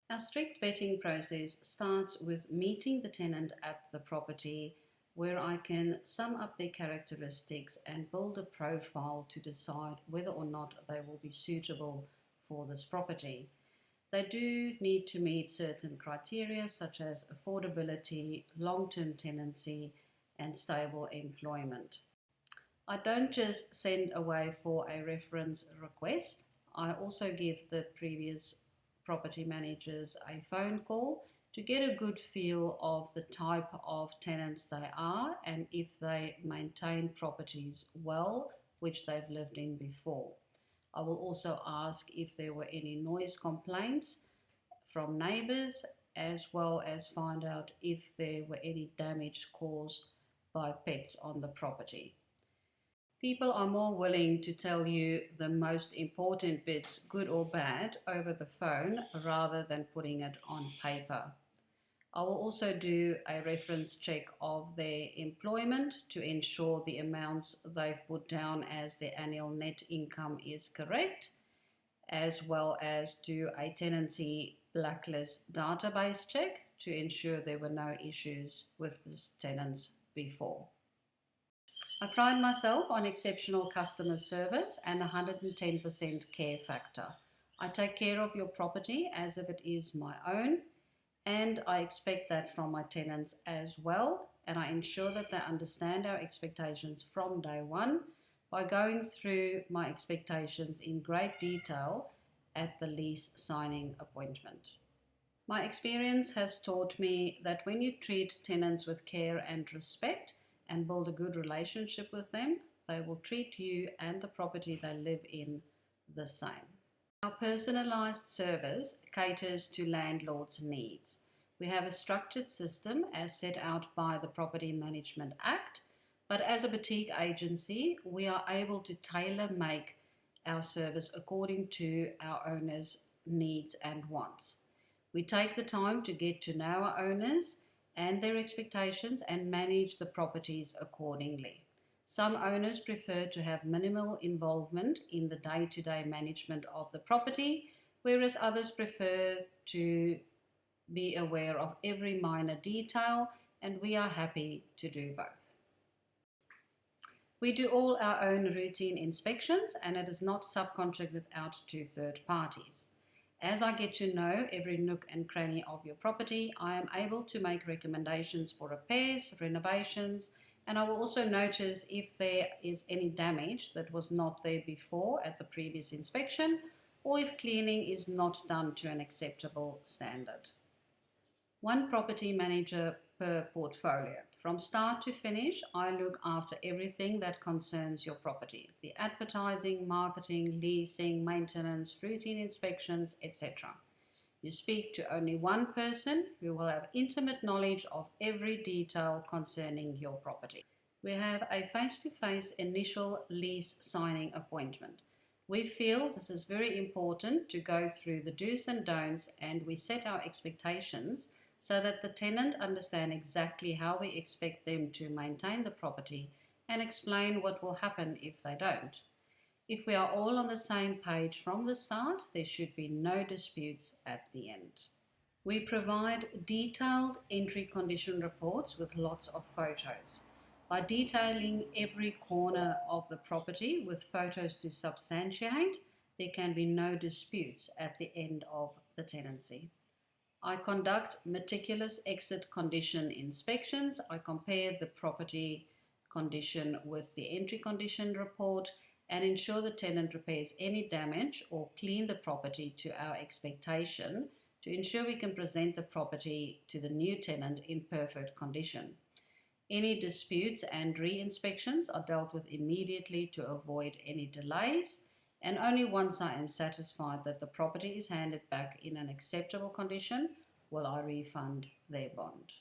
Our strict vetting process starts with meeting the tenant at the property, where I can sum up their characteristics and build a profile to decide whether or not they will be suitable for this property. They do need to meet certain criteria such as affordability, long-term tenancy, and stable employment. I don't just send away for a reference request. I also give the previous property managers a phone call to get a good feel of the type of tenants they are and if they maintain properties well, which they've lived in before. I will also ask if there were any noise complaints from neighbours, as well as find out if there were any damage caused by pets on the property. People are more willing to tell you the most important bits, good or bad, over the phone rather than putting it on paper. I will also do a reference check of their employment to ensure the amounts they've put down as their annual net income is correct, as well as do a tenancy blacklist database check to ensure there were no issues with these tenants before. I pride myself on exceptional customer service and 110% care factor. I take care of your property as if it is my own, and I expect that from my tenants as well, and I ensure that they understand our expectations from day one by going through my expectations in great detail at the lease signing appointment. My experience has taught me that when you treat tenants with care and respect and build a good relationship with them, they will treat you and the property they live in the same. Our personalised service caters to landlords' needs. We have a structured system as set out by the Property Management Act, but as a boutique agency, we are able to tailor-make our service according to our owners' needs and wants. We take the time to get to know our owners and their expectations and manage the properties accordingly. Some owners prefer to have minimal involvement in the day-to-day management of the property, whereas others prefer to be aware of every minor detail, and we are happy to do both. We do all our own routine inspections, and it is not subcontracted out to third parties. As I get to know every nook and cranny of your property, I am able to make recommendations for repairs, renovations, and I will also notice if there is any damage that was not there before at the previous inspection, or if cleaning is not done to an acceptable standard. One property manager per portfolio. From start to finish, I look after everything that concerns your property: the advertising, marketing, leasing, maintenance, routine inspections, etc. You speak to only one person who will have intimate knowledge of every detail concerning your property. We have a face-to-face initial lease signing appointment. We feel this is very important to go through the do's and don'ts, and we set our expectations so that the tenant understand exactly how we expect them to maintain the property and explain what will happen if they don't. If we are all on the same page from the start, there should be no disputes at the end. We provide detailed entry condition reports with lots of photos. By detailing every corner of the property with photos to substantiate, there can be no disputes at the end of the tenancy. I conduct meticulous exit condition inspections. I compare the property condition with the entry condition report and ensure the tenant repairs any damage or clean the property to our expectation to ensure we can present the property to the new tenant in perfect condition. Any disputes and re-inspections are dealt with immediately to avoid any delays, and only once I am satisfied that the property is handed back in an acceptable condition will I refund their bond.